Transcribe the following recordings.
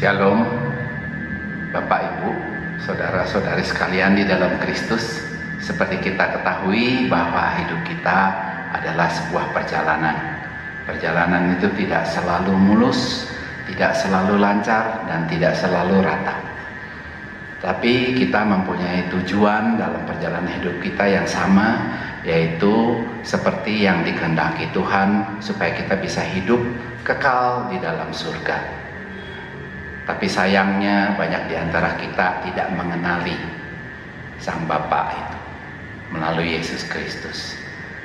Shalom, Bapak Ibu, saudara-saudari sekalian di dalam Kristus. Seperti kita ketahui bahwa hidup kita adalah sebuah perjalanan. Perjalanan itu tidak selalu mulus, tidak selalu lancar, dan tidak selalu rata. Tapi kita mempunyai tujuan dalam perjalanan hidup kita yang sama, yaitu seperti yang dikehendaki Tuhan, supaya kita bisa hidup kekal di dalam surga. Tapi sayangnya banyak di antara kita tidak mengenali Sang Bapa itu melalui Yesus Kristus.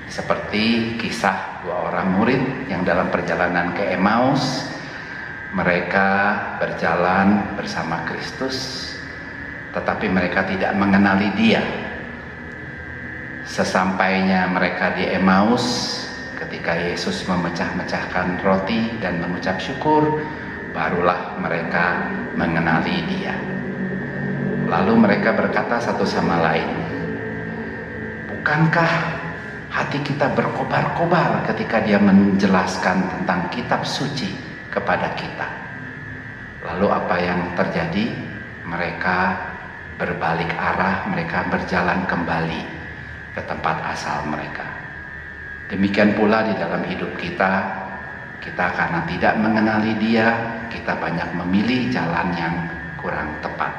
Seperti kisah dua orang murid yang dalam perjalanan ke Emmaus, mereka berjalan bersama Kristus, tetapi mereka tidak mengenali Dia. Sesampainya mereka di Emmaus, ketika Yesus memecah-mecahkan roti dan mengucap syukur, barulah mereka mengenali Dia. Lalu mereka berkata satu sama lain, "Bukankah hati kita berkobar-kobar ketika Dia menjelaskan tentang kitab suci kepada kita?" Lalu apa yang terjadi? Mereka berbalik arah, mereka berjalan kembali ke tempat asal mereka. Demikian pula di dalam hidup kita karena tidak mengenali Dia, kita banyak memilih jalan yang kurang tepat.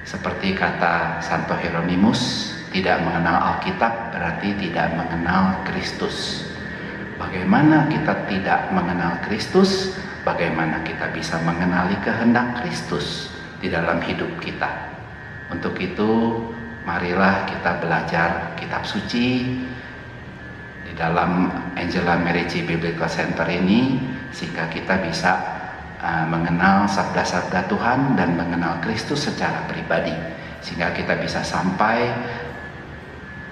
Seperti kata Santo Hieronymus, tidak mengenal Alkitab berarti tidak mengenal Kristus. Bagaimana kita tidak mengenal Kristus? Bagaimana kita bisa mengenali kehendak Kristus di dalam hidup kita? Untuk itu, marilah kita belajar kitab suci di dalam Angela Merici Biblical Center ini, sehingga kita bisa mengenal sabda-sabda Tuhan dan mengenal Kristus secara pribadi, sehingga kita bisa sampai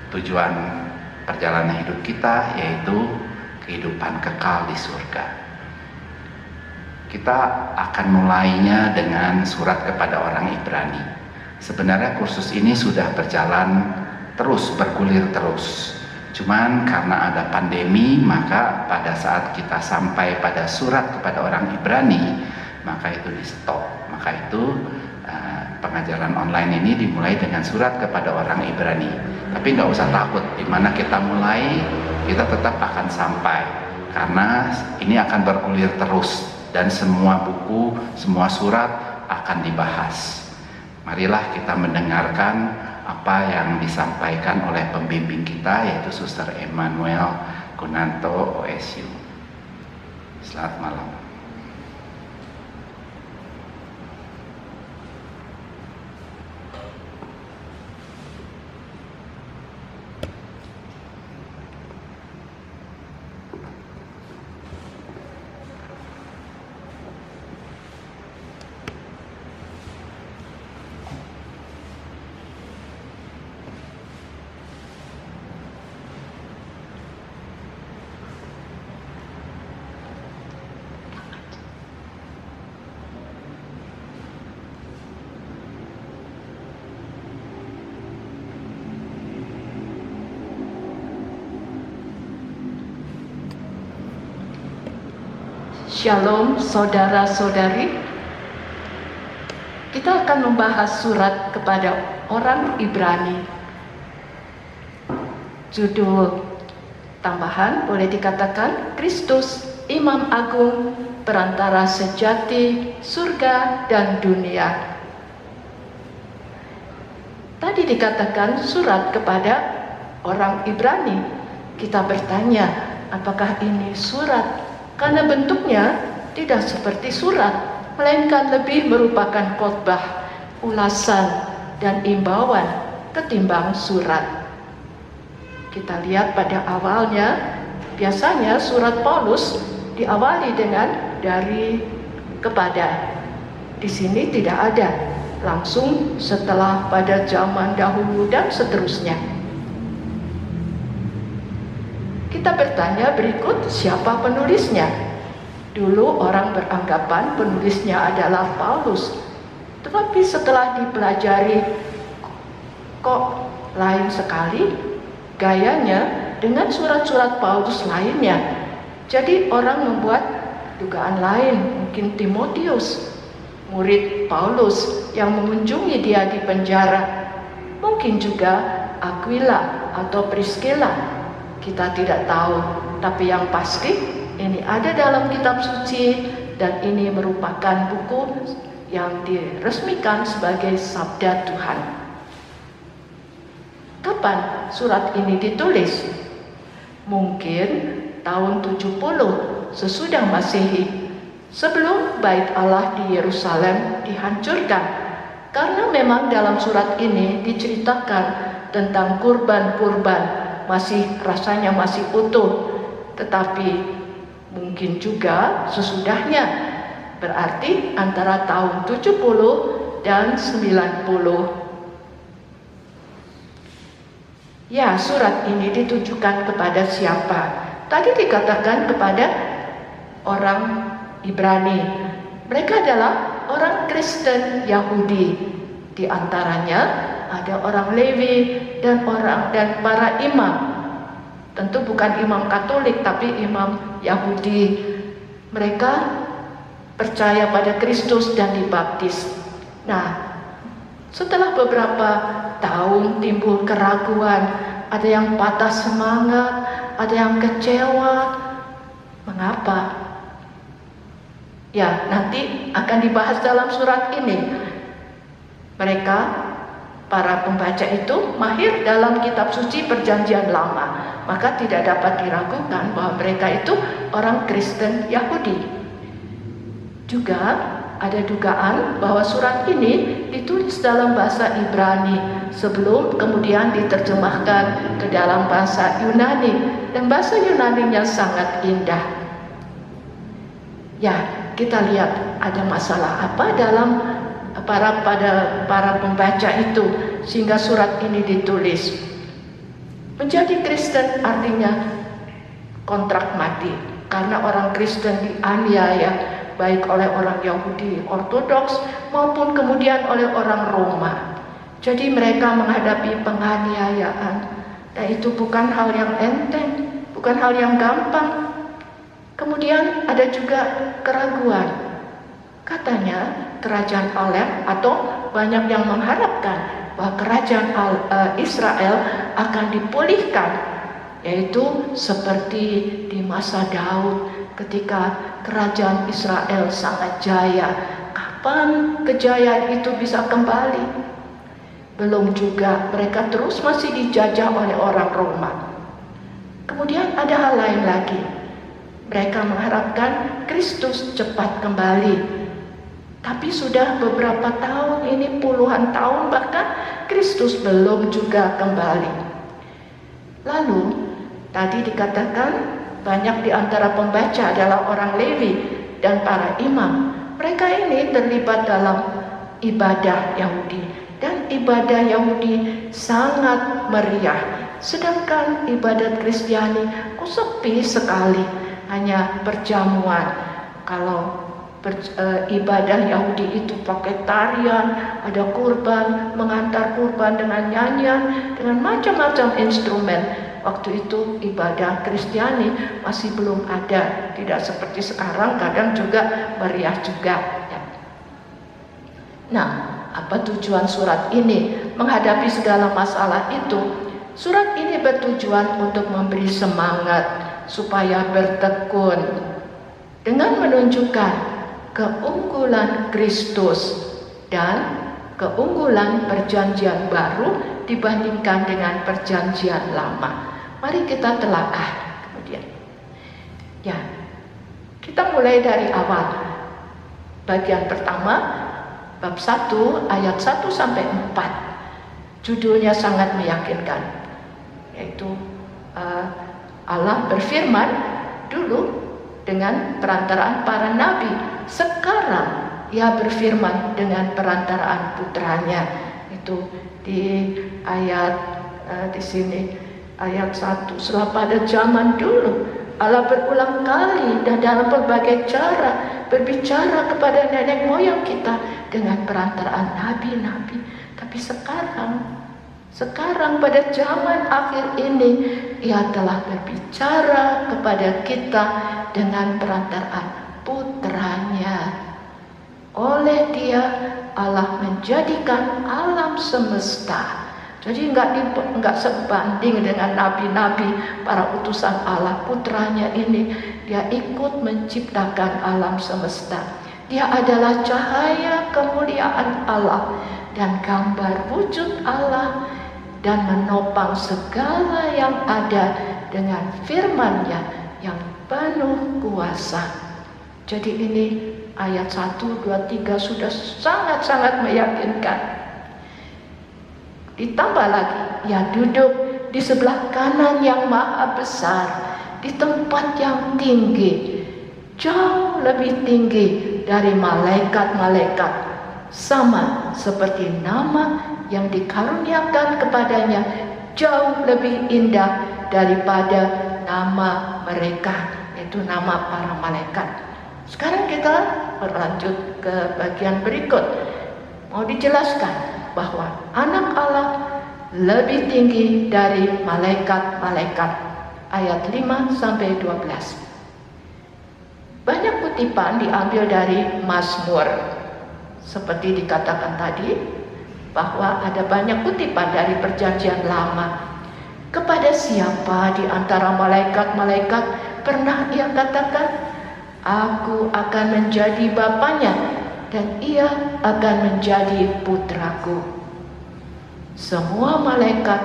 tujuan perjalanan hidup kita, yaitu kehidupan kekal di surga. Kita akan mulainya dengan surat kepada orang Ibrani. Sebenarnya kursus ini sudah berjalan terus, bergulir terus. Cuman karena ada pandemi, maka pada saat kita sampai pada surat kepada orang Ibrani, maka itu di stop. Maka itu pengajaran online ini dimulai dengan surat kepada orang Ibrani. Tapi nggak usah takut, dimana kita mulai, kita tetap akan sampai. Karena ini akan bergulir terus, dan semua buku, semua surat akan dibahas. Marilah kita mendengarkan apa yang disampaikan oleh pembimbing kita, yaitu Suster Emmanuel Gunanto OSU. Selamat malam. Shalom saudara-saudari. Kita akan membahas surat kepada orang Ibrani. Judul tambahan boleh dikatakan Kristus Imam Agung, perantara sejati surga dan dunia. Tadi dikatakan surat kepada orang Ibrani. Kita bertanya, apakah ini surat? Karena bentuknya tidak seperti surat, melainkan lebih merupakan khotbah, ulasan, dan imbauan ketimbang surat. Kita lihat pada awalnya, biasanya surat Paulus diawali dengan dari kepada. Di sini tidak ada, langsung setelah, pada zaman dahulu, dan seterusnya. Kita bertanya berikut, siapa penulisnya? Dulu orang beranggapan penulisnya adalah Paulus. Tetapi setelah dipelajari, kok lain sekali gayanya dengan surat-surat Paulus lainnya. Jadi orang membuat dugaan lain, mungkin Timotius murid Paulus yang mengunjungi dia di penjara. Mungkin juga Aquila atau Priscilla. Kita tidak tahu, tapi yang pasti ini ada dalam kitab suci dan ini merupakan buku yang diresmikan sebagai sabda Tuhan. Kapan surat ini ditulis? Mungkin tahun 70 sesudah Masehi, sebelum Bait Allah di Yerusalem dihancurkan. Karena memang dalam surat ini diceritakan tentang kurban-kurban rasanya masih utuh, tetapi mungkin juga sesudahnya, berarti antara tahun 70 dan 90. Ya, surat ini ditujukan kepada siapa? Tadi dikatakan kepada orang Ibrani. Mereka adalah orang Kristen Yahudi. Di antaranya ada orang Lewi dan para imam. Tentu bukan imam Katolik, tapi imam Yahudi. Mereka percaya pada Kristus dan dibaptis. Nah, setelah beberapa tahun timbul keraguan, ada yang patah semangat, ada yang kecewa. Mengapa? Ya, nanti akan dibahas dalam surat ini. Mereka, para pembaca itu mahir dalam kitab suci Perjanjian Lama, maka tidak dapat diragukan bahwa mereka itu orang Kristen Yahudi. Juga ada dugaan bahwa surat ini ditulis dalam bahasa Ibrani sebelum kemudian diterjemahkan ke dalam bahasa Yunani, dan bahasa Yunaninya sangat indah. Ya, kita lihat ada masalah apa dalam para pembaca itu sehingga surat ini ditulis. Menjadi Kristen artinya kontrak mati, karena orang Kristen dianiaya baik oleh orang Yahudi Ortodoks maupun kemudian oleh orang Roma. Jadi mereka menghadapi penganiayaan, dan itu bukan hal yang enteng, bukan hal yang gampang. Kemudian ada juga keraguan. Katanya kerajaan Allah, atau banyak yang mengharapkan bahwa kerajaan Israel akan dipulihkan, yaitu seperti di masa Daud ketika kerajaan Israel sangat jaya. Kapan kejayaan itu bisa kembali? Belum juga, mereka terus masih dijajah oleh orang Roma. Kemudian ada hal lain lagi. Mereka mengharapkan Kristus cepat kembali. Tapi sudah beberapa tahun ini, puluhan tahun bahkan, Kristus belum juga kembali. Lalu, tadi dikatakan banyak di antara pembaca adalah orang Lewi dan para imam. Mereka ini terlibat dalam ibadah Yahudi, dan ibadah Yahudi sangat meriah. Sedangkan ibadat Kristiani kok sepi sekali, hanya perjamuan. Kalau ibadah Yahudi itu pakai tarian, ada kurban, mengantar kurban dengan nyanyian, dengan macam-macam instrumen. Waktu itu ibadah Kristiani masih belum ada, tidak seperti sekarang, kadang juga meriah juga. Ya. Nah, apa tujuan surat ini menghadapi segala masalah itu? Surat ini bertujuan untuk memberi semangat supaya bertekun dengan menunjukkan keunggulan Kristus dan keunggulan perjanjian baru dibandingkan dengan perjanjian lama. Mari kita telaah kemudian. Ya, kita mulai dari awal. Bagian pertama, bab 1 ayat 1 sampai 4. Judulnya sangat meyakinkan, yaitu Allah berfirman dulu dengan perantaraan para nabi. Sekarang Ia berfirman dengan perantaraan putranya. Itu di ayat di sini ayat 1. Setelah pada zaman dulu Allah berulang kali dan dalam berbagai cara berbicara kepada nenek moyang kita dengan perantaraan nabi-nabi. Tapi sekarang pada zaman akhir ini Ia telah berbicara kepada kita dengan perantaraan putranya. Oleh Dia daya Allah menjadikan alam semesta. Jadi enggak sebanding dengan nabi-nabi, para utusan Allah. Putranya ini, dia ikut menciptakan alam semesta. Dia adalah cahaya kemuliaan Allah dan gambar wujud Allah, dan menopang segala yang ada dengan firman-Nya yang penuh kuasa. Jadi ini ayat 1, 2, 3 sudah sangat-sangat meyakinkan. Ditambah lagi, ia duduk di sebelah kanan yang maha besar, di tempat yang tinggi, jauh lebih tinggi dari malaikat-malaikat, sama seperti nama yang dikaruniakan kepadanya jauh lebih indah daripada nama mereka, yaitu nama para malaikat. Sekarang kita berlanjut ke bagian berikut. Mau dijelaskan bahwa anak Allah lebih tinggi dari malaikat-malaikat. Ayat 5 sampai 12. Banyak kutipan diambil dari Mazmur. Seperti dikatakan tadi, bahwa ada banyak kutipan dari Perjanjian Lama. Kepada siapa di antara malaikat-malaikat pernah ia katakan, "Aku akan menjadi bapanya, dan ia akan menjadi putraku." Semua malaikat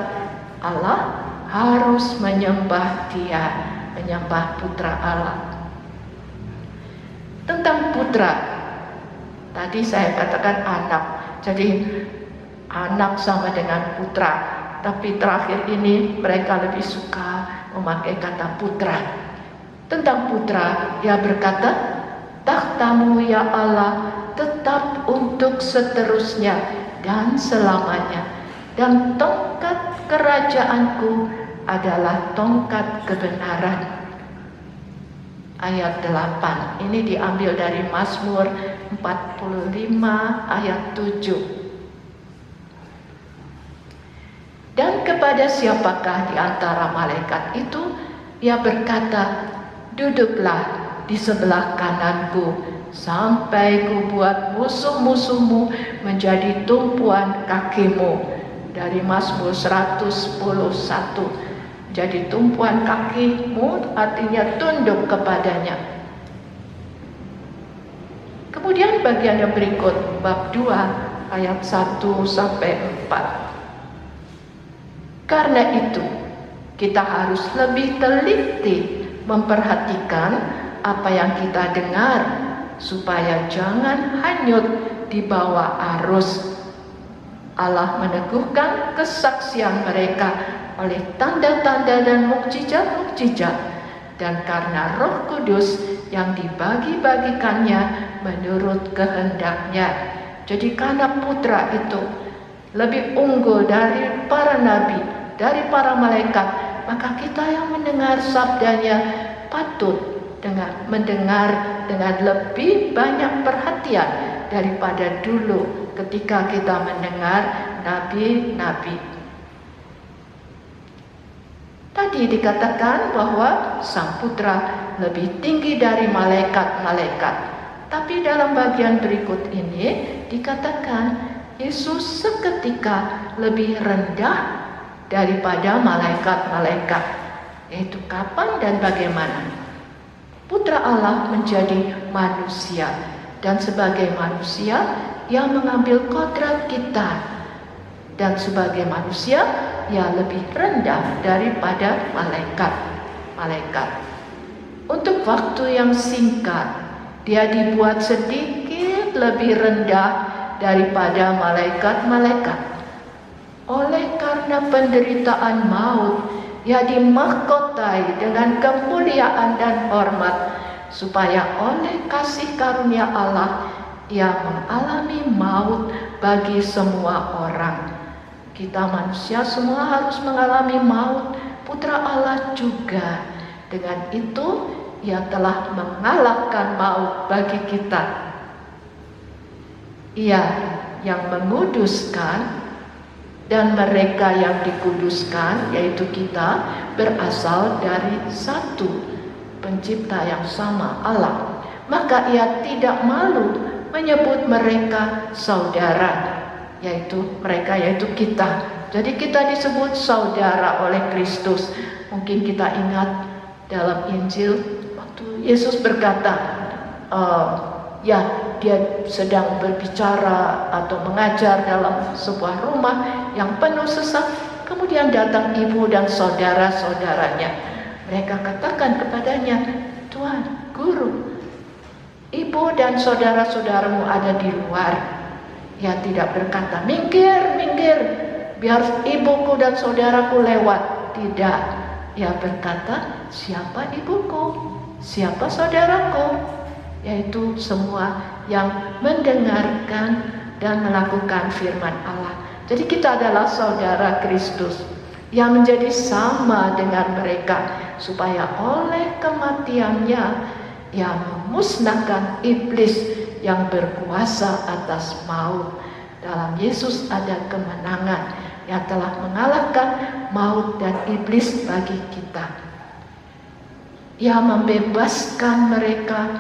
Allah harus menyembah Dia, menyembah Putra Allah. Tentang putra, tadi saya katakan anak, jadi anak sama dengan putra, tapi terakhir ini mereka lebih suka memakai kata putra. Tentang putra, ia berkata, "Takhtamu ya Allah tetap untuk seterusnya dan selamanya, dan tongkat kerajaanku adalah tongkat kebenaran." Ayat 8 ini diambil dari Mazmur 45 ayat 7. Dan kepada siapakah di antara malaikat itu ia berkata, "Duduklah di sebelah kananku, sampai kubuat musuh-musuhmu menjadi tumpuan kakimu." Dari Mazmur 111. Jadi tumpuan kakimu artinya tunduk kepadanya. Kemudian bagian yang berikut, bab 2 ayat 1 sampai 4. Karena itu, kita harus lebih teliti memperhatikan apa yang kita dengar, supaya jangan hanyut di bawah arus. Allah meneguhkan kesaksian mereka oleh tanda-tanda dan mukjizat-mukjizat, dan karena Roh Kudus yang dibagi-bagikannya menurut kehendaknya. Jadi karena putra itu lebih unggul dari para nabi, dari para malaikat, maka kita yang mendengar sabdanya patut mendengar dengan lebih banyak perhatian daripada dulu ketika kita mendengar nabi-nabi. Tadi dikatakan bahwa sang putra lebih tinggi dari malaikat-malaikat. Tapi dalam bagian berikut ini dikatakan Yesus seketika lebih rendah daripada malaikat-malaikat. Yaitu kapan dan bagaimana? Putra Allah menjadi manusia, dan sebagai manusia ia mengambil kodrat kita, dan sebagai manusia ia lebih rendah daripada malaikat. Untuk waktu yang singkat, dia dibuat sedikit lebih rendah daripada malaikat-malaikat. Oleh karena penderitaan maut, ia dimahkotai dengan kemuliaan dan hormat, supaya oleh kasih karunia Allah ia mengalami maut bagi semua orang. Kita manusia semua harus mengalami maut, Putra Allah juga. Dengan itu ia telah mengalahkan maut bagi kita. Ia yang menguduskan, dan mereka yang dikuduskan, yaitu kita, berasal dari satu pencipta yang sama, Allah. Maka ia tidak malu menyebut mereka saudara, yaitu kita. Jadi kita disebut saudara oleh Kristus. Mungkin kita ingat dalam Injil waktu Yesus berkata, dia sedang berbicara atau mengajar dalam sebuah rumah yang penuh sesak. Kemudian datang ibu dan saudara-saudaranya. Mereka katakan kepadanya, Tuhan, Guru, ibu dan saudara-saudaramu ada di luar. Ia tidak berkata, minggir, minggir, biar ibuku dan saudaraku lewat. Tidak. Ia berkata, siapa ibuku? Siapa saudaraku? Yaitu semua yang mendengarkan dan melakukan firman Allah. Jadi kita adalah saudara Kristus yang menjadi sama dengan mereka, supaya oleh kematiannya ia memusnahkan iblis yang berkuasa atas maut. Dalam Yesus ada kemenangan yang telah mengalahkan maut dan iblis bagi kita. Ia membebaskan mereka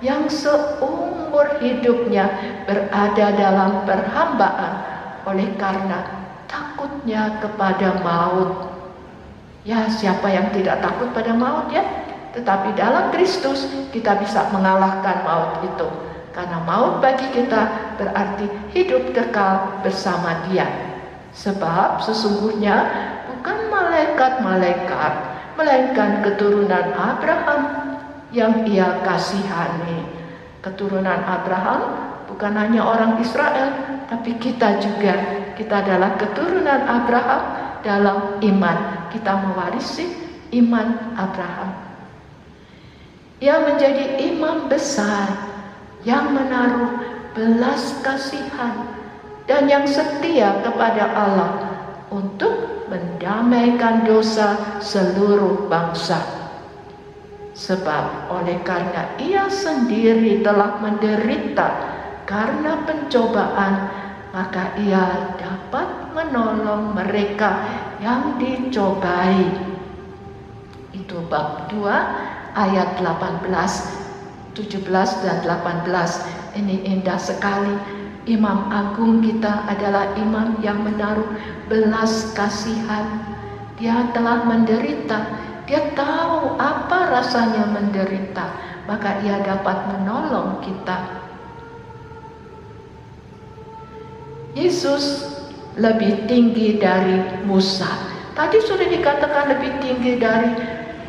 yang seumur hidupnya berada dalam perhambaan oleh karena takutnya kepada maut. Ya, siapa yang tidak takut pada maut ya? Tetapi dalam Kristus kita bisa mengalahkan maut itu. Karena maut bagi kita berarti hidup kekal bersama Dia. Sebab sesungguhnya bukan malaikat-malaikat, melainkan keturunan Abraham yang Ia kasihani. Keturunan Abraham bukan hanya orang Israel, tapi kita juga. Kita adalah keturunan Abraham dalam iman. Kita mewarisi iman Abraham. Ia menjadi imam besar yang menaruh belas kasihan dan yang setia kepada Allah untuk mendamaikan dosa seluruh bangsa. Sebab oleh karena Ia sendiri telah menderita karena pencobaan, maka Ia dapat menolong mereka yang dicobai. Itu bab 2 ayat 18, 17 dan 18. Ini indah sekali. Imam agung kita adalah imam yang menaruh belas kasihan. Dia telah menderita. Dia tahu apa rasanya menderita, maka Ia dapat menolong kita. Yesus lebih tinggi dari Musa. Tadi sudah dikatakan lebih tinggi dari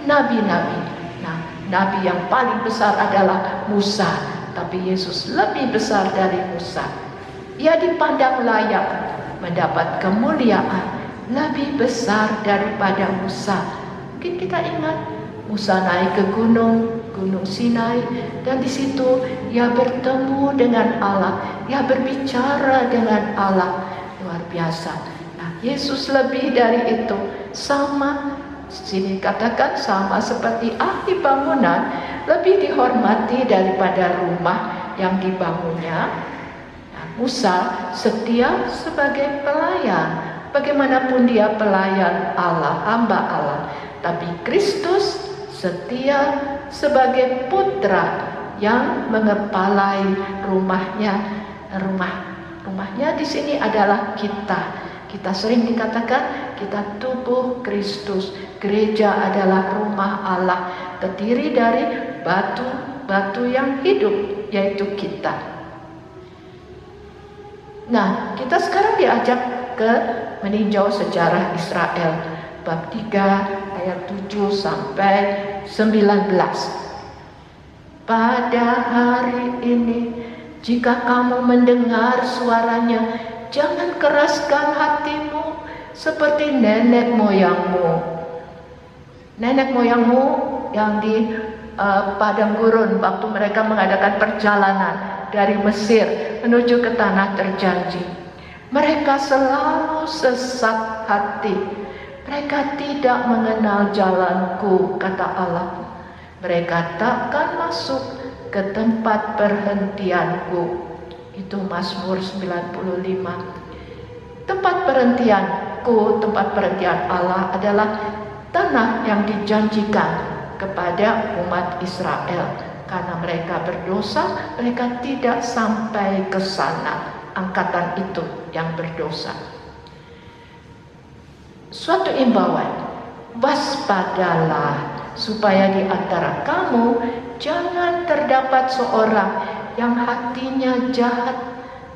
nabi-nabi. Nah, nabi yang paling besar adalah Musa, tapi Yesus lebih besar dari Musa. Ia dipandang layak mendapat kemuliaan lebih besar daripada Musa. Mungkin kita ingat Musa naik ke gunung Sinai, dan di situ ia bertemu dengan Allah, ia berbicara dengan Allah. Luar biasa. Nah, Yesus lebih dari itu. Sama, sini katakan sama seperti ahli bangunan, lebih dihormati daripada rumah yang dibangunnya. Nah, Musa setia sebagai pelayan. Bagaimanapun dia pelayan Allah, hamba Allah. Tapi Kristus setia sebagai putra yang mengepalai rumahnya. Rumahnya di sini adalah kita. Kita sering dikatakan kita tubuh Kristus. Gereja adalah rumah Allah, terdiri dari batu yang hidup, yaitu kita. Nah, kita sekarang diajak ke meninjau sejarah Israel. Bab 3 ayat 7 sampai 19. Pada hari ini, jika kamu mendengar suaranya, jangan keraskan hatimu seperti nenek moyangmu. Nenek moyangmu yang di padang gurun waktu mereka mengadakan perjalanan dari Mesir menuju ke tanah terjanji. Mereka selalu sesat hati. Mereka tidak mengenal jalanku, kata Allah. Mereka takkan masuk ke tempat perhentianku. Itu Mazmur 95. Tempat perhentianku, tempat perhentian Allah adalah tanah yang dijanjikan kepada umat Israel. karena mereka berdosa, mereka tidak sampai ke sana, angkatan itu yang berdosa. Suatu imbauan, waspadalah supaya di antara kamu jangan terdapat seorang yang hatinya jahat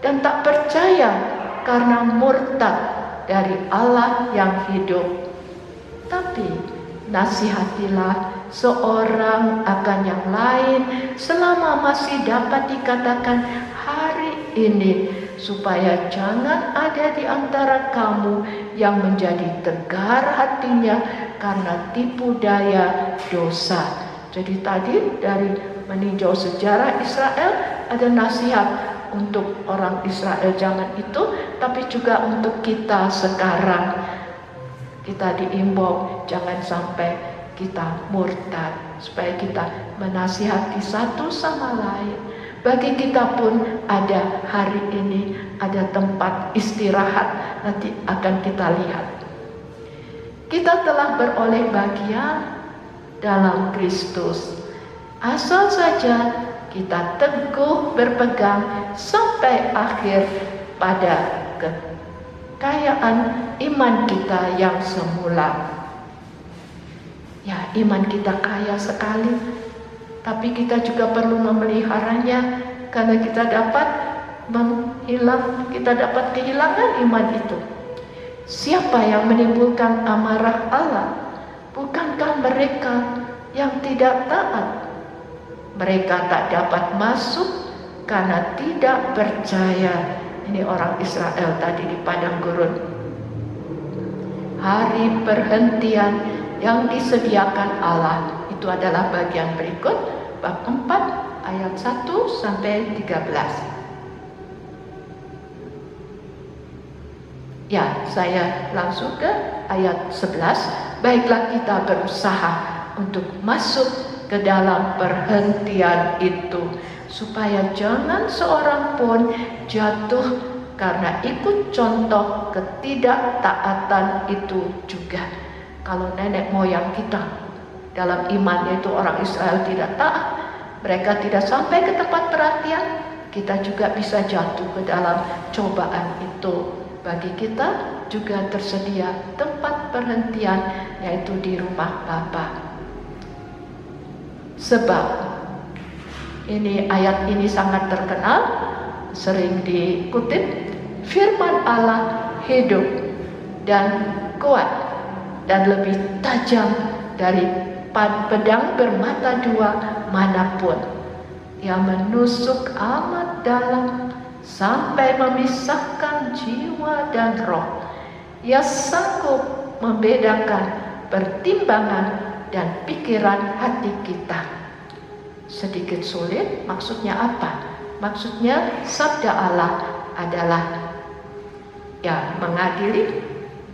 dan tak percaya karena murtad dari Allah yang hidup. Tapi nasihatilah seorang akan yang lain selama masih dapat dikatakan hari ini, supaya jangan ada di antara kamu yang menjadi tegar hatinya karena tipu daya dosa. Jadi tadi dari meninjau sejarah Israel ada nasihat untuk orang Israel jangan itu, tapi juga untuk kita sekarang. Kita diimbau jangan sampai kita murtad, supaya kita menasihati satu sama lain. Bagi kita pun ada hari ini, ada tempat istirahat, nanti akan kita lihat. Kita telah beroleh bagian dalam Kristus. Asal saja kita teguh berpegang sampai akhir pada kekayaan iman kita yang semula. Ya, iman kita kaya sekali, tapi kita juga perlu memeliharanya, karena kita dapat kehilangan iman itu. Siapa yang menimbulkan amarah Allah? Bukankah mereka yang tidak taat? Mereka tak dapat masuk karena tidak percaya. Ini orang Israel tadi di padang gurun. Hari perhentian yang disediakan Allah itu adalah bagian berikut, bab 4 ayat 1 sampai 13. Ya, saya langsung ke ayat 11. Baiklah kita berusaha untuk masuk ke dalam perhentian itu, supaya jangan seorang pun jatuh karena ikut contoh ketidaktaatan itu juga. Kalau nenek moyang kita dalam imannya itu orang Israel tidak taat, mereka tidak sampai ke tempat perhentian, kita juga bisa jatuh ke dalam cobaan itu. Bagi kita juga tersedia tempat perhentian, yaitu di rumah Bapa. Sebab ayat ini sangat terkenal, sering dikutip. Firman Allah hidup dan kuat dan lebih tajam dari pedang bermata dua manapun. Ia menusuk amat dalam sampai memisahkan jiwa dan roh. Ia sanggup membedakan pertimbangan dan pikiran hati kita. Sedikit sulit, maksudnya apa? Maksudnya sabda Allah adalah mengadili.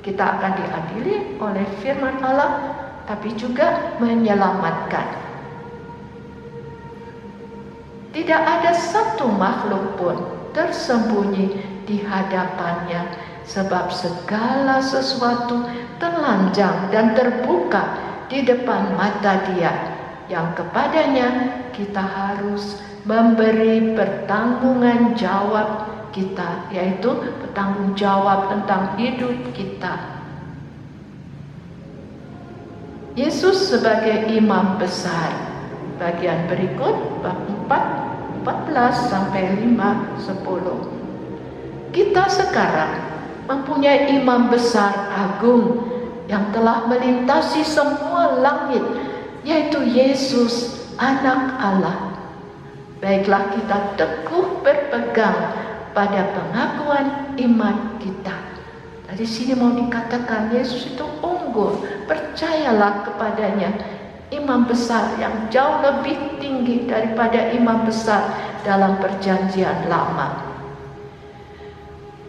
Kita akan diadili oleh firman Allah, tapi juga menyelamatkan. Tidak ada satu makhluk pun tersembunyi di hadapannya, sebab segala sesuatu telanjang dan terbuka di depan mata Dia, yang kepadanya kita harus memberi pertanggungan jawab kita, yaitu bertanggung jawab tentang hidup kita. Yesus sebagai imam besar, bagian berikut bab 4, 14 sampai 5, 10. Kita sekarang mempunyai imam besar agung yang telah melintasi semua langit, yaitu Yesus, Anak Allah. Baiklah kita teguh berpegang pada pengakuan iman kita. Dari sini mau dikatakan Yesus itu unggul, percayalah kepadanya. Imam besar yang jauh lebih tinggi daripada imam besar dalam perjanjian lama.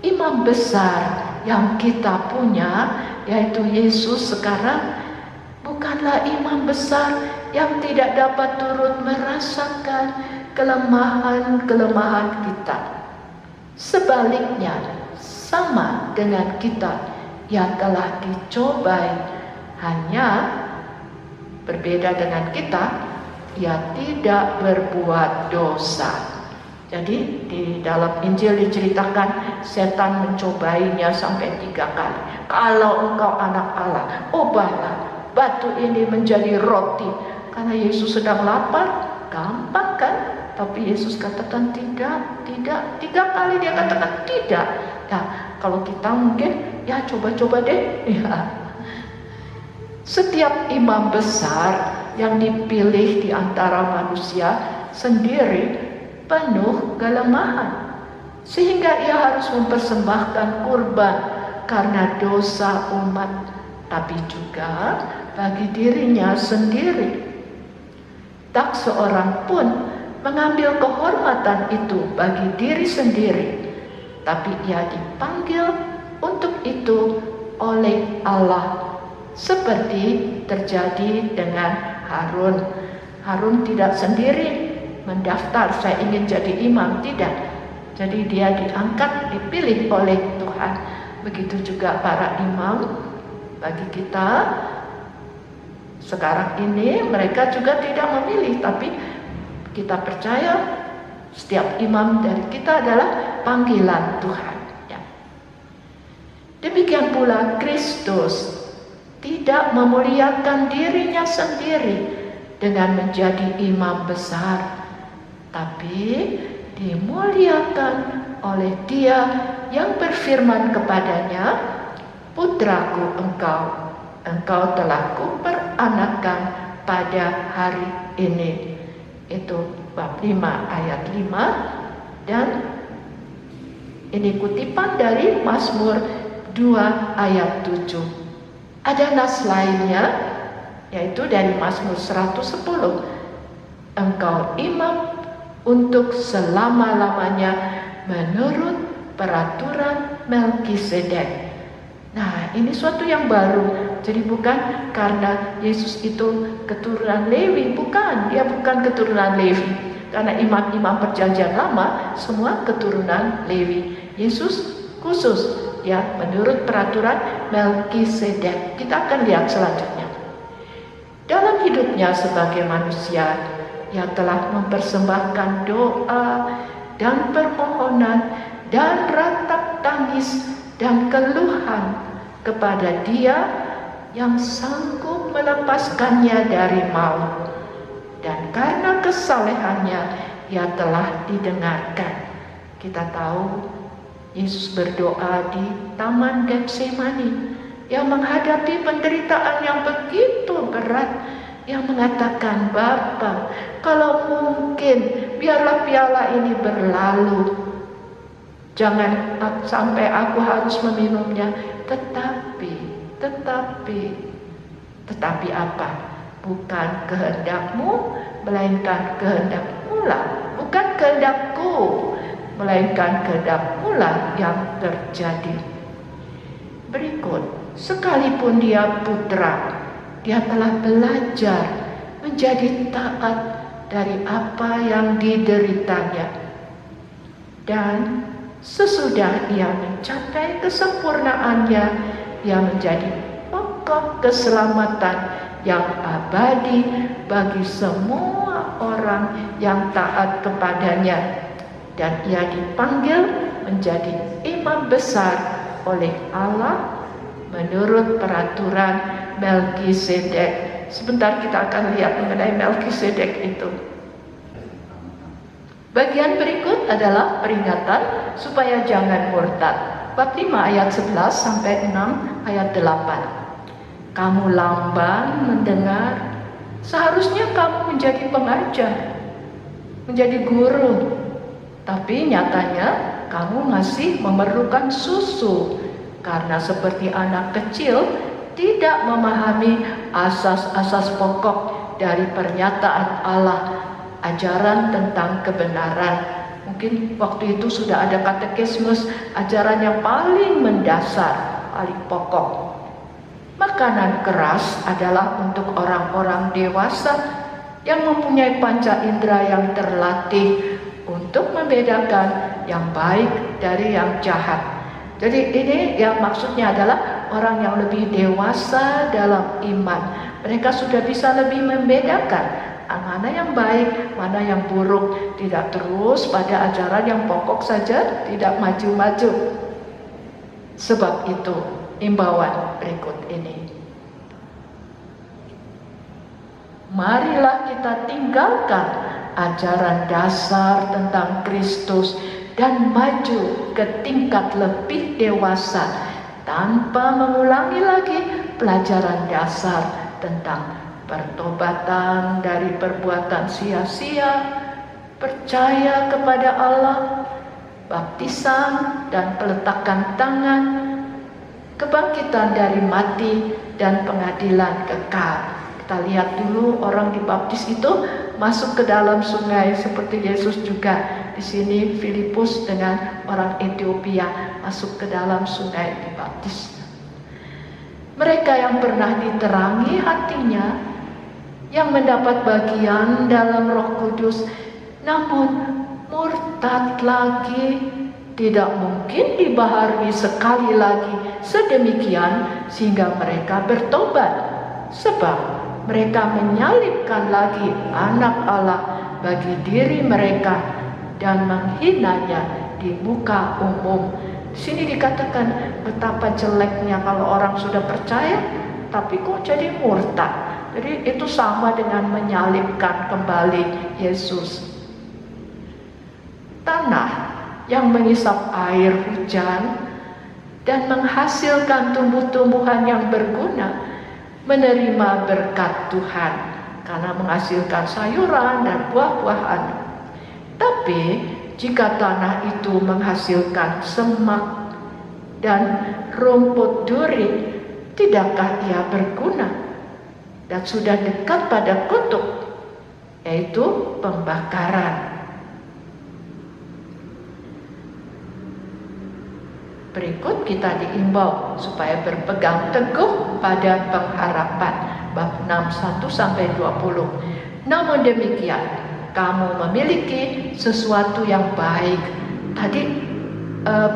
Imam besar yang kita punya, yaitu Yesus sekarang, bukanlah imam besar yang tidak dapat turut merasakan kelemahan-kelemahan kita. Sebaliknya, sama dengan kita yang telah dicobai, hanya berbeda dengan kita, ia tidak berbuat dosa. Jadi di dalam Injil diceritakan setan mencobainya sampai 3 kali. Kalau engkau anak Allah, ubahlah batu ini menjadi roti. Karena Yesus sedang lapar, gampang kan? Tapi Yesus katakan tidak. 3 kali dia katakan tidak. Nah, kalau kita mungkin ya coba-coba deh. Ya. Setiap imam besar yang dipilih di antara manusia sendiri penuh kelemahan, sehingga ia harus mempersembahkan kurban karena dosa umat, tapi juga bagi dirinya sendiri. Tak seorang pun mengambil kehormatan itu bagi diri sendiri, tapi ia dipanggil untuk itu oleh Allah, seperti terjadi dengan Harun. Harun tidak sendiri mendaftar, saya ingin jadi imam, tidak. Jadi dia diangkat, dipilih oleh Tuhan. Begitu juga para imam bagi kita sekarang ini, mereka juga tidak memilih, tapi kita percaya setiap imam dari kita adalah panggilan Tuhan. Ya. Demikian pula Kristus tidak memuliakan dirinya sendiri dengan menjadi imam besar, tapi dimuliakan oleh Dia yang berfirman kepadanya, "Putraku engkau telah kuperanakan pada hari ini." Itu bab 5 ayat 5, dan ini kutipan dari Mazmur 2 ayat 7. Ada nas lainnya, yaitu dari Mazmur 110. Engkau imam untuk selama-lamanya menurut peraturan Melkisedek. Nah, ini suatu yang baru. Jadi bukan karena Yesus itu keturunan Lewi, bukan. Dia bukan keturunan Lewi. Karena imam-imam perjanjian lama semua keturunan Lewi. Yesus khusus, ya, menurut peraturan Melkisedek. Kita akan lihat selanjutnya. Dalam hidupnya sebagai manusia, ia telah mempersembahkan doa dan permohonan dan ratap tangis dan keluhan kepada Dia yang sanggup melepaskannya dari maut. Dan karena kesalehannya, ia telah didengarkan. Kita tahu Yesus berdoa di Taman Getsemani, yang menghadapi penderitaan yang begitu berat, yang mengatakan, "Bapa, kalau mungkin biarlah piala ini berlalu, jangan sampai aku harus meminumnya, tetapi apa? Bukan kehendakmu, melainkan kehendakmu lah, bukan kehendakku, melainkan kehendakmu lah yang terjadi." Berikut, sekalipun dia putra, dia telah belajar menjadi taat dari apa yang dideritanya. Dan sesudah ia mencapai kesempurnaannya, ia menjadi pokok keselamatan yang abadi bagi semua orang yang taat kepadanya. Dan ia dipanggil menjadi imam besar oleh Allah menurut peraturan Melkisedek. Sebentar kita akan lihat mengenai Melkisedek itu. Bagian berikut adalah peringatan supaya jangan murtad. Bab 5 ayat 11 sampai 6 ayat 8. Kamu lamban mendengar, seharusnya kamu menjadi pengajar, menjadi guru, tapi nyatanya kamu masih memerlukan susu, karena seperti anak kecil tidak memahami asas-asas pokok dari pernyataan Allah, ajaran tentang kebenaran. Mungkin waktu itu sudah ada katekismus, ajaran yang paling mendasar, paling pokok. Makanan keras adalah untuk orang-orang dewasa yang mempunyai panca indera yang terlatih untuk membedakan yang baik dari yang jahat. Jadi ini yang maksudnya adalah orang yang lebih dewasa dalam iman. Mereka sudah bisa lebih membedakan mana yang baik, mana yang buruk. Tidak terus pada ajaran yang pokok saja, tidak maju-maju. Sebab itu imbauan berikut ini. Marilah kita tinggalkan ajaran dasar tentang Kristus dan maju ke tingkat lebih dewasa tanpa mengulangi lagi pelajaran dasar tentang pertobatan dari perbuatan sia-sia, percaya kepada Allah, baptisan dan peletakan tangan, kebangkitan dari mati dan pengadilan kekal. Kita lihat dulu orang dibaptis itu masuk ke dalam sungai seperti Yesus juga. Di sini Filipus dengan orang Ethiopia masuk ke dalam sungai dibaptis. Mereka yang pernah diterangi hatinya, yang mendapat bagian dalam Roh Kudus, namun murtad lagi, tidak mungkin dibaharui sekali lagi sedemikian sehingga mereka bertobat, sebab mereka menyalibkan lagi anak Allah bagi diri mereka dan menghinanya di muka umum. Di sini dikatakan betapa jeleknya kalau orang sudah percaya tapi kok jadi murtad. Jadi itu sama dengan menyalibkan kembali Yesus. Tanah yang mengisap air hujan dan menghasilkan tumbuh-tumbuhan yang berguna menerima berkat Tuhan karena menghasilkan sayuran dan buah-buahan. Tapi jika tanah itu menghasilkan semak dan rumput duri, tidakkah ia berguna dan sudah dekat pada kutuk, yaitu pembakaran. Berikut kita diimbau supaya berpegang teguh pada pengharapan. Bab 6, 1-20. Namun demikian, kamu memiliki sesuatu yang baik. Tadi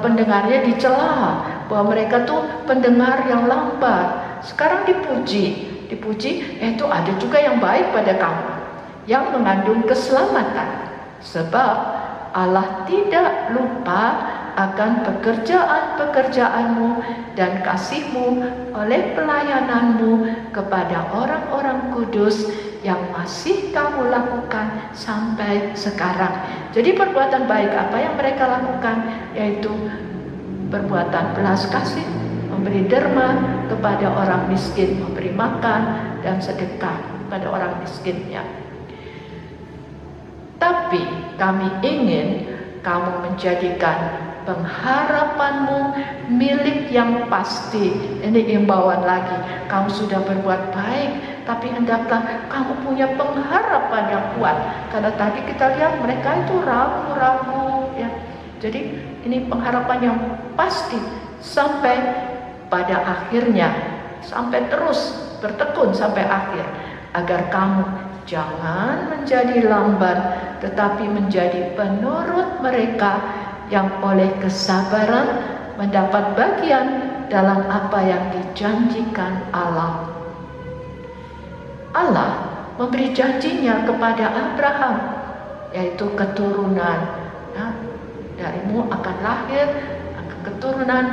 pendengarnya dicela bahwa mereka tuh pendengar yang lambat. Sekarang dipuji itu ada juga yang baik pada kamu, yang mengandung keselamatan. Sebab Allah tidak lupa akan pekerjaan-pekerjaanmu dan kasihmu oleh pelayananmu kepada orang-orang kudus yang masih kamu lakukan sampai sekarang. Jadi perbuatan baik apa yang mereka lakukan, yaitu perbuatan belas kasih, memberi derma kepada orang miskin, memberi makan dan sedekah pada orang miskinnya. Tapi kami ingin kamu menjadikan pengharapanmu milik yang pasti. Ini imbauan lagi. Kamu sudah berbuat baik, tapi hendaklah kamu punya pengharapan yang kuat. Karena tadi kita lihat mereka itu ragu-ragu, ya. Jadi ini pengharapan yang pasti sampai pada akhirnya, sampai terus bertekun sampai akhir, agar kamu jangan menjadi lambat, tetapi menjadi penurut mereka yang oleh kesabaran mendapat bagian dalam apa yang dijanjikan Allah. Allah memberi janjinya kepada Abraham, yaitu keturunan. Nah, darimu akan lahir keturunan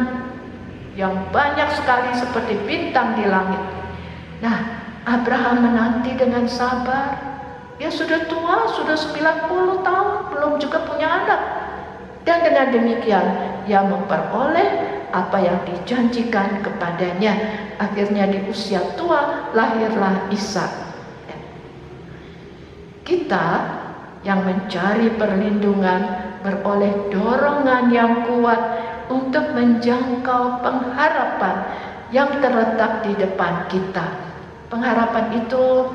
yang banyak sekali seperti bintang di langit. Nah, Abraham menanti dengan sabar. Dia sudah tua, sudah 90 tahun, belum juga punya anak. Dan dengan demikian ia memperoleh apa yang dijanjikan kepadanya. Akhirnya di usia tua lahirlah Ishak. Kita yang mencari perlindungan beroleh dorongan yang kuat untuk menjangkau pengharapan yang terletak di depan kita. Pengharapan itu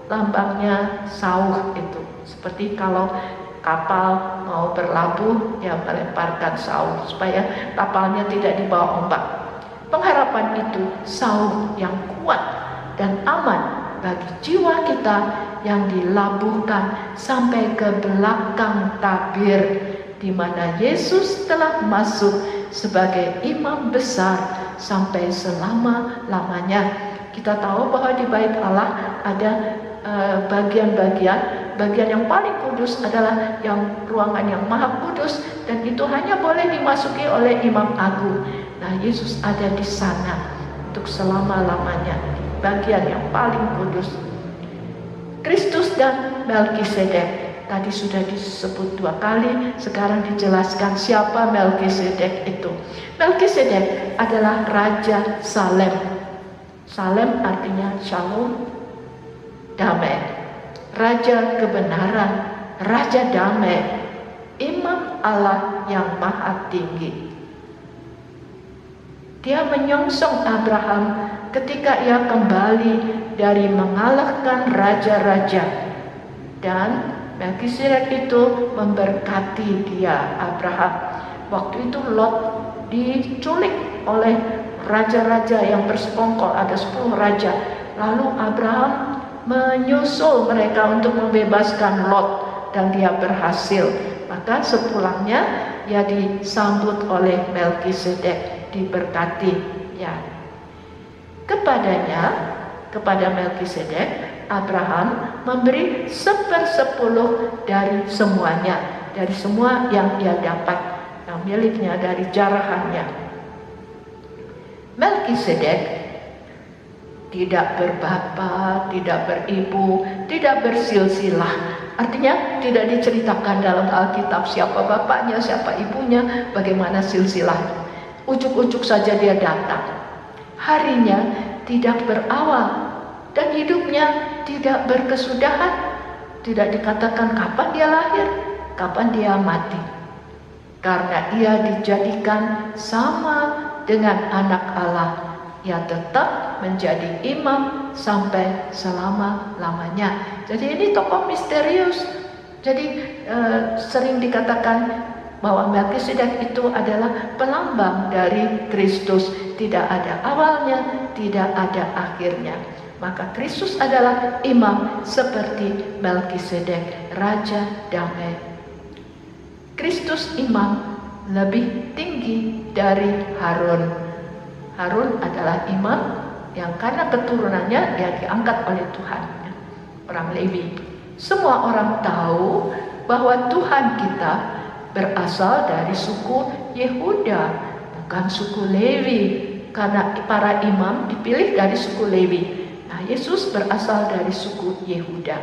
lambangnya sauh itu. Seperti kalau kapal mau berlabuh, ya melemparkan sauh supaya kapalnya tidak dibawa ombak. Pengharapan itu sauh yang kuat dan aman bagi jiwa kita yang dilabuhkan sampai ke belakang tabir, di mana Yesus telah masuk sebagai imam besar sampai selama-lamanya. Kita tahu bahwa di bait Allah ada bagian yang paling kudus adalah yang ruangan yang maha kudus, dan itu hanya boleh dimasuki oleh imam agung. Nah, Yesus ada di sana untuk selama-lamanya, bagian yang paling kudus. Kristus dan Melkisedek tadi sudah disebut 2 kali, sekarang dijelaskan siapa Melkisedek itu. Melkisedek adalah Raja Salem. Salem artinya Shalom, damai. Raja kebenaran, Raja damai, Imam Allah yang maha tinggi. Dia menyongsong Abraham ketika ia kembali dari mengalahkan raja-raja, dan Melkisedek itu memberkati dia, Abraham. Waktu itu Lot diculik oleh raja-raja yang bersekongkol, ada 10 raja. Lalu Abraham menyusul mereka untuk membebaskan Lot, dan dia berhasil. Maka sepulangnya ia disambut oleh Melkisedek, diberkati ya. Kepada Melkisedek, Abraham memberi 1/10 dari semuanya, dari semua yang ia dapat, yang miliknya, dari jarahannya. Melkisedek tidak berbapa, tidak beribu, tidak bersilsilah. Artinya tidak diceritakan dalam Alkitab siapa bapaknya, siapa ibunya, bagaimana silsilah. Ujuk-ujuk saja dia datang. Harinya tidak berawal dan hidupnya tidak berkesudahan. Tidak dikatakan kapan dia lahir, kapan dia mati. Karena ia dijadikan sama dengan anak Allah, ia tetap menjadi imam sampai selama-lamanya. Jadi ini tokoh misterius. Jadi sering dikatakan bahwa Melkisedek itu adalah pelambang dari Kristus. Tidak ada awalnya, tidak ada akhirnya. Maka Kristus adalah imam seperti Melkisedek, Raja damai. Kristus imam lebih tinggi dari Harun. Harun adalah imam yang karena keturunannya dia diangkat oleh Tuhan, orang Lewi. Semua orang tahu bahwa Tuhan kita berasal dari suku Yehuda, bukan suku Lewi, karena para imam dipilih dari suku Lewi. Nah, Yesus berasal dari suku Yehuda.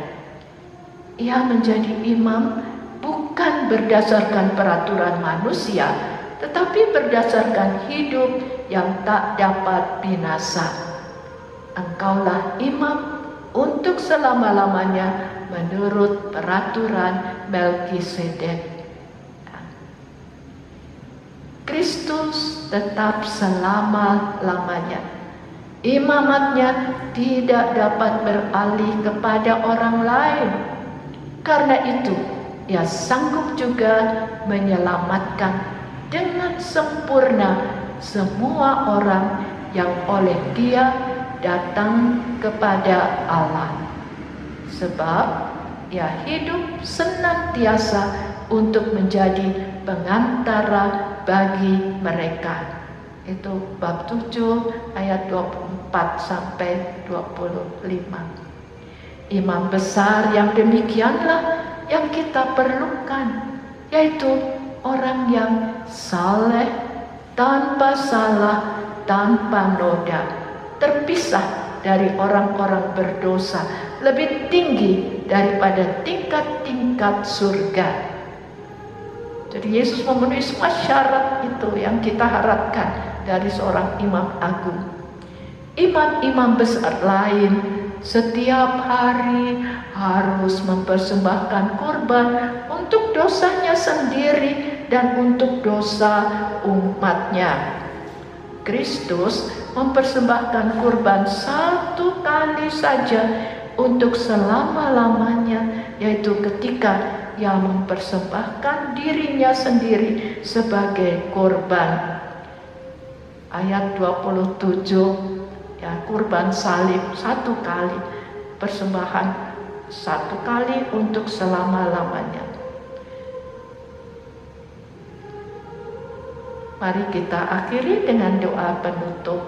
Ia menjadi imam bukan berdasarkan peraturan manusia, tetapi berdasarkan hidup yang tak dapat binasa. Engkaulah imam untuk selama-lamanya menurut peraturan Melkisedek. Kristus tetap selama-lamanya. Imamatnya tidak dapat beralih kepada orang lain. Karena itu, ia sanggup juga menyelamatkan dengan sempurna semua orang yang oleh dia datang kepada Allah. Sebab ia hidup senantiasa untuk menjadi pengantara bagi mereka. Itu bab 7 ayat 24 sampai 25. Imam besar yang demikianlah yang kita perlukan, yaitu orang yang saleh, tanpa salah, tanpa noda, terpisah dari orang-orang berdosa, lebih tinggi daripada tingkat-tingkat surga. Jadi Yesus memenuhi semua syarat itu yang kita harapkan dari seorang imam agung. Imam-imam besar lain setiap hari harus mempersembahkan kurban untuk dosanya sendiri dan untuk dosa umatnya. Kristus mempersembahkan kurban 1 kali saja untuk selama-lamanya, yaitu ketika ia mempersembahkan dirinya sendiri sebagai kurban. Ayat 27, ya, kurban salib 1 kali, persembahan 1 kali untuk selama-lamanya. Mari kita akhiri dengan doa penutup.